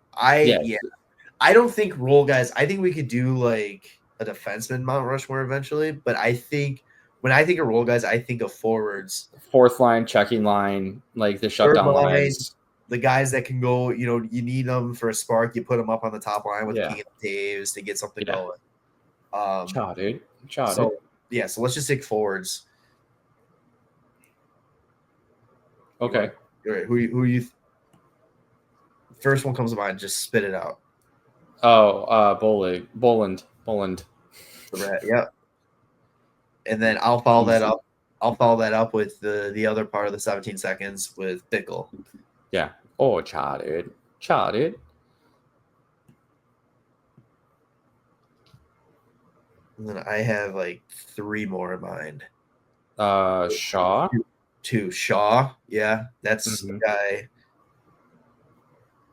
I don't think role guys. I think we could do like a defenseman Mount Rushmore eventually, but I think when I think of role guys, I think of forwards, 4th line, checking line, like the shutdown lines. The guys that can go, you need them for a spark. You put them up on the top line with King and Taves to get something going. Dude. So let's just take forwards. Okay. All right, who you? First one comes to mind. Just spit it out. Oh, Boland. Yep. And then I'll follow that up. I'll follow that up with the other part of the 17 seconds with Bickle. Yeah. Oh, charted. And then I have like 3 more in mind. Shaw. 2. Shaw. Yeah, that's the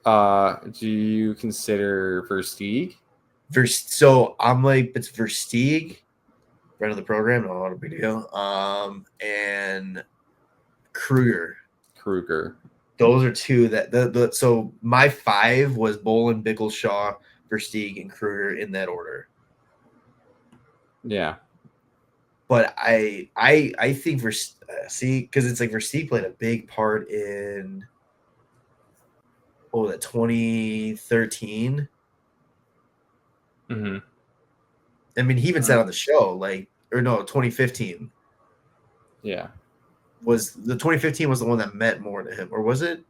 guy. Do you consider Versteeg? So I'm like, it's Versteeg, friend of the program, not a big deal. And Kruger. Those are 2 that so my 5 was Boland, Bickle, Shaw, Versteeg, and Kruger in that order. Yeah. But I think because it's like Versteeg played a big part in 2013. Mm-hmm. I mean, he even said on the show, 2015. Yeah. Was the 2015 was the one that meant more to him, or was it?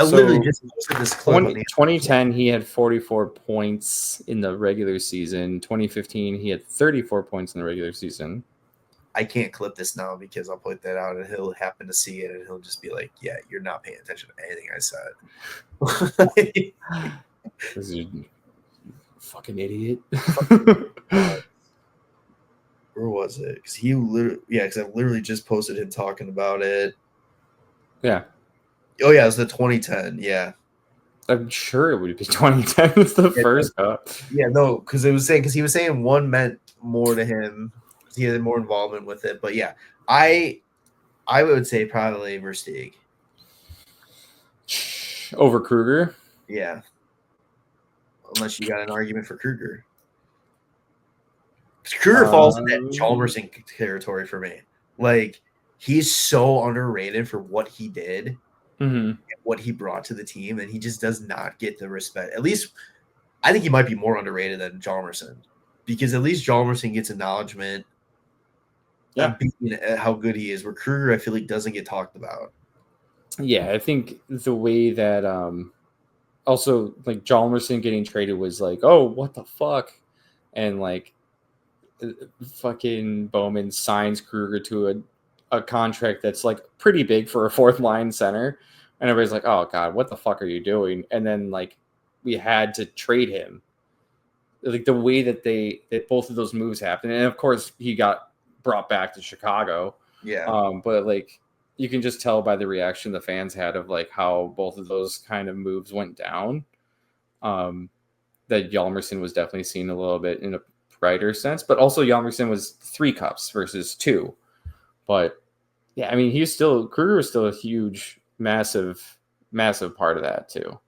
I literally just posted this clip. 2010, he had 44 points in the regular season. 2015, he had 34 points in the regular season. I can't clip this now because I'll put that out and he'll happen to see it and he'll just be like, yeah, you're not paying attention to anything I said. This is you fucking idiot. Where was it? Because I literally just posted him talking about it. Yeah. Oh, yeah, it was the 2010. Yeah. I'm sure it would be 2010. It's the first cup. Yeah, no, because he was saying one meant more to him. He had more involvement with it. But yeah, I would say probably Versteeg. Over Kruger? Yeah. Unless you got an argument for Kruger. Kruger falls in that Chalmerson territory for me. Like, he's so underrated for what he did, and what he brought to the team, and he just does not get the respect. At least, I think he might be more underrated than Chalmerson, because at least Chalmerson gets acknowledgement. Yeah, how good he is. Where Kruger, I feel like, doesn't get talked about. Yeah, I think the way that also like Chalmerson getting traded was like, oh, what the fuck, and like fucking Bowman signs Kruger to a contract that's like pretty big for a fourth line center, and everybody's like, oh god, what the fuck are you doing? And then like we had to trade him. Like the way that both of those moves happened, and of course he got brought back to Chicago. Yeah. But like you can just tell by the reaction the fans had of like how both of those kind of moves went down. That Hjalmarsson was definitely seen a little bit in a brighter sense, but also Hjalmarsson was 3 cups versus 2. But yeah, I mean, Kruger was still a huge, massive part of that too.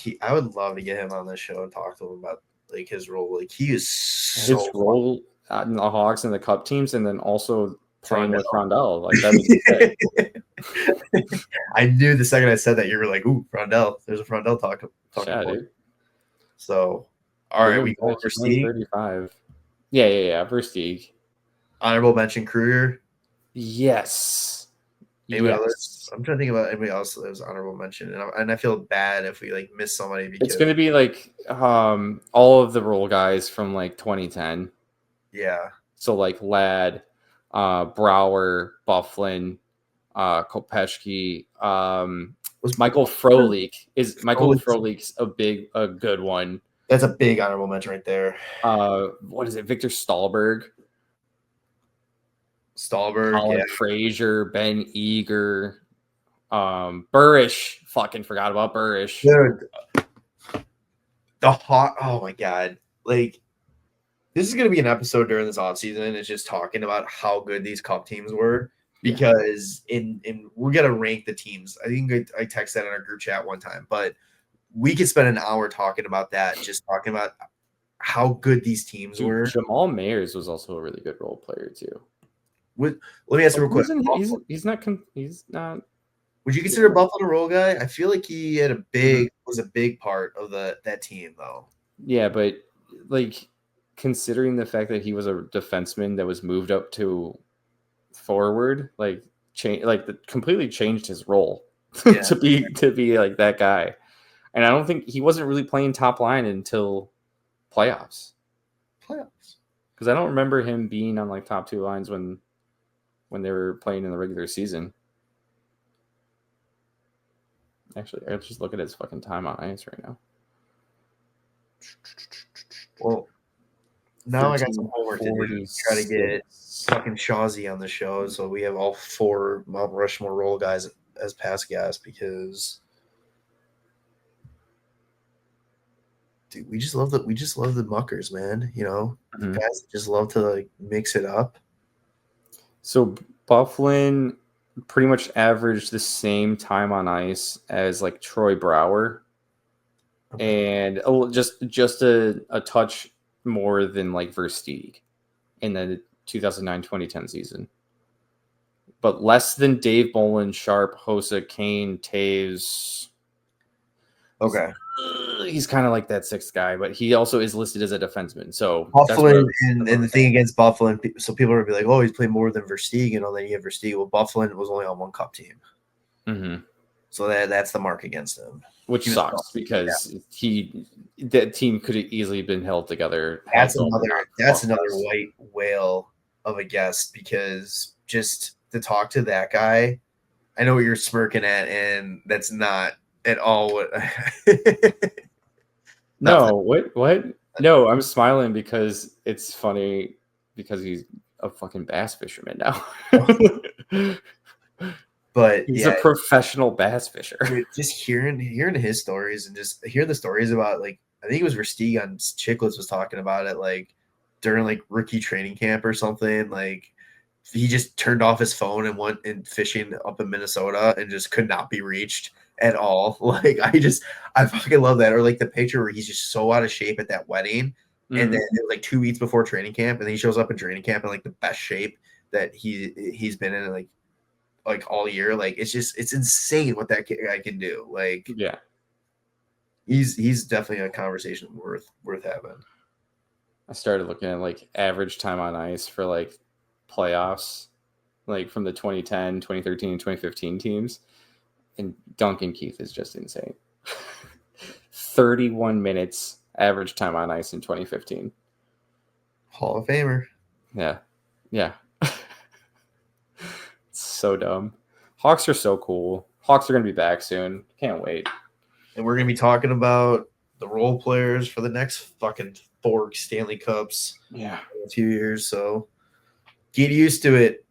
Dude, I would love to get him on this show and talk to him about like his role. Like he is so his role in the Hawks and the Cup teams, and then also playing with Rondell. Like that was I knew the second I said that you were like, "Ooh, Rondell." There's a Rondell talk. Yeah, dude. So, all right, we go for Versteeg. 35. Yeah. Versteeg. Honorable mention Kruger. Yes. Anybody else? I'm trying to think about anybody else that was honorable mention, and I feel bad if we like miss somebody because it's going to be like all of the role guys from like 2010. Yeah. So like Ladd, Brouwer, Bufflin, Kopechki, Michael Frolik. Michael Frolik's a good one. That's a big honorable mention right there. What is it? Victor Stahlberg, yeah. Frazier, Ben Eager, Burish. Fucking forgot about Burish. Dude, oh my god! Like, this is gonna be an episode during this offseason, and it's just talking about how good these cup teams were. Because we're gonna rank the teams. I think I texted that in our group chat one time, but we could spend an hour talking about that, just talking about how good these teams were. Jamal Mayers was also a really good role player too. Let me ask you real quick. He's not. Would you consider Buffalo a role guy? I feel like he had was a big part of that team though. Yeah, but like considering the fact that he was a defenseman that was moved up to forward, like completely changed his role to be like that guy. And I don't think he wasn't really playing top line until playoffs. Because I don't remember him being on like top 2 lines when they were playing in the regular season. Actually, I'll just look at his fucking time on ice right now. Well, now I got some homework to do. Try to get fucking Shawzy on the show, so we have all 4 Mount Rushmore role guys as past guests because, dude, we just love the muckers, man. You know, guys that just love to like mix it up. So Bufflin pretty much averaged the same time on ice as like Troy Brouwer, and just a touch more than like Versteeg in the 2009-2010 season, but less than Dave Bolin, Sharp, Hossa, Kane, Taves. Okay. He's kind of like that 6th guy, but he also is listed as a defenseman. So Bufflin, and the thing against Bufflin, so people are gonna be like, "Oh, he's played more than Versteeg," and all that. You have Versteeg. Well, Bufflin was only on 1 cup team. Mm-hmm. So that's the mark against him. Which sucks because that team could have easily been held together. That's another white whale of a guest, because just to talk to that guy, I know what you're smirking at, and that's not at all what. No, what? No, I'm smiling because it's funny because he's a fucking bass fisherman now. But he's a professional bass fisher. Dude, just hearing his stories and just hearing the stories about, like, I think it was Versteeg on Chicklets was talking about it, like during like rookie training camp or something. Like he just turned off his phone and went and fishing up in Minnesota and just could not be reached at all. Like I fucking love that. Or like the picture where he's just so out of shape at that wedding. Mm-hmm. And then it was like 2 weeks before training camp, and then he shows up in training camp in like the best shape that he's been in like all year. Like it's insane what that guy can do. Like, yeah, he's definitely a conversation worth having. I started looking at like average time on ice for like playoffs, like from the 2010, 2013, 2015 teams, and Duncan Keith is just insane. 31 minutes average time on ice in 2015. Hall of Famer. Yeah. So dumb. Hawks are so cool. Hawks are going to be back soon. Can't wait. And we're going to be talking about the role players for the next fucking 4 Stanley Cups. Yeah. In a few years. So get used to it.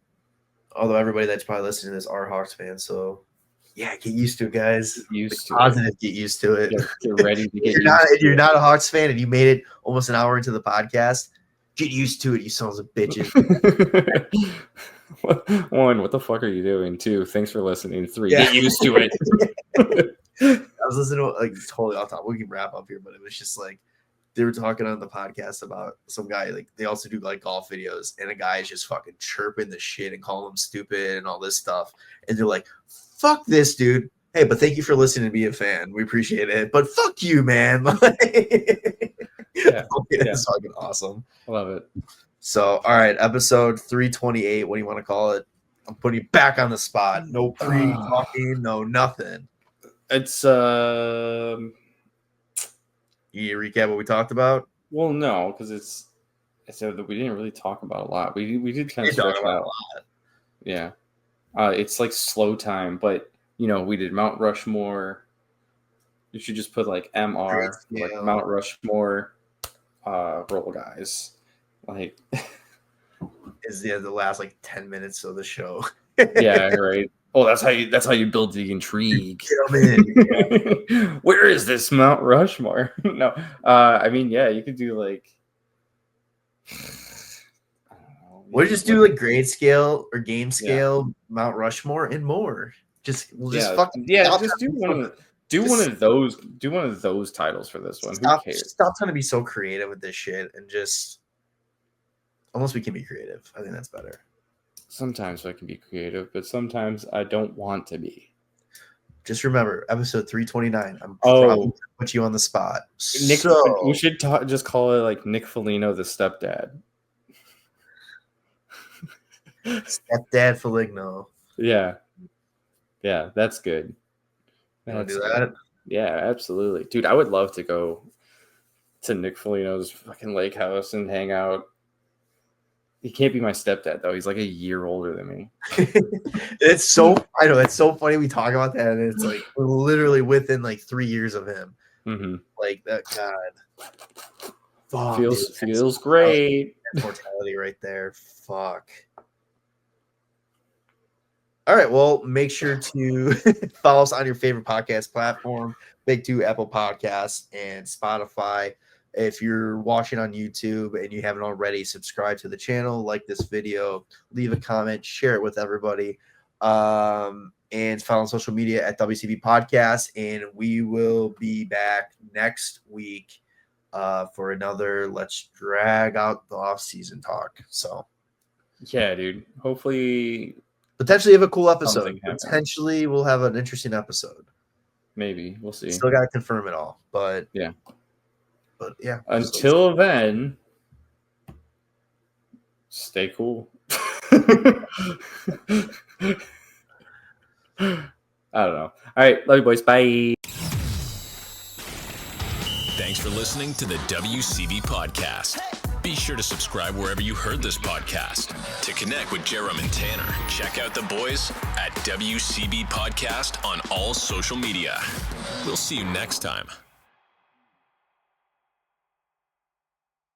Although everybody that's probably listening to this are Hawks fans. So yeah, get used to it, guys. Get used to it. Get ready to get if you're not a Hawks fan and you made it almost an hour into the podcast, get used to it, you sons of bitches. 1, what the fuck are you doing? 2, thanks for listening. 3, get used to it. I was listening to, like, totally off top. We can wrap up here, but it was just like they were talking on the podcast about some guy, like they also do like golf videos, and a guy is just fucking chirping the shit and calling him stupid and all this stuff. And they're like, fuck this, dude. Hey, but thank you for listening and being a fan. We appreciate it. But fuck you, man. It's fucking awesome. I love it. So, all right, episode 328. What do you want to call it? I'm putting you back on the spot. No pre-talking, no nothing. It's You recap what we talked about? Well, no, because we didn't really talk about a lot. We did kind of stretch out a lot. Yeah. It's like slow time, but we did Mount Rushmore. You should just put like MR, like Mount Rushmore role guys. Like is the last like 10 minutes of the show. Yeah, right. Oh, that's how you build the intrigue. Where is this Mount Rushmore? No. I mean, yeah, you could do like we'll just do like grade scale or game scale, Mount Rushmore and more. Just do one of those titles for this one. Who cares? Stop trying to be so creative with this shit and just unless we can be creative. I think that's better. Sometimes I can be creative, but sometimes I don't want to be. Just remember, episode 329. I'm probably going to put you on the spot. We should just call it like Nick Foligno, the stepdad. Stepdad Foligno. Yeah, that's good. You want to do that? Yeah, absolutely, dude. I would love to go to Nick Foligno's fucking lake house and hang out. He can't be my stepdad though. He's like a year older than me. It's so funny we talk about that, and it's like we're literally within like 3 years of him. Mm-hmm. Like that, God. Feels great. Mortality right there. Fuck. All right. Well, make sure to follow us on your favorite podcast platform. Big 2, Apple Podcasts and Spotify. If you're watching on YouTube and you haven't already, subscribe to the channel, like this video, leave a comment, share it with everybody, and follow on social media at WCB Podcast. And we will be back next week for another Let's Drag Out the Off-Season talk. So, yeah, dude. Hopefully, potentially have a cool episode. Potentially, we'll have an interesting episode. Maybe we'll see. Still got to confirm it all, but yeah. But yeah. Until then, stay cool. I don't know. All right. Love you, boys. Bye. Thanks for listening to the WCB podcast. Be sure to subscribe wherever you heard this podcast. To connect with Jarom and Tanner, check out the boys at WCB Podcast on all social media. We'll see you next time.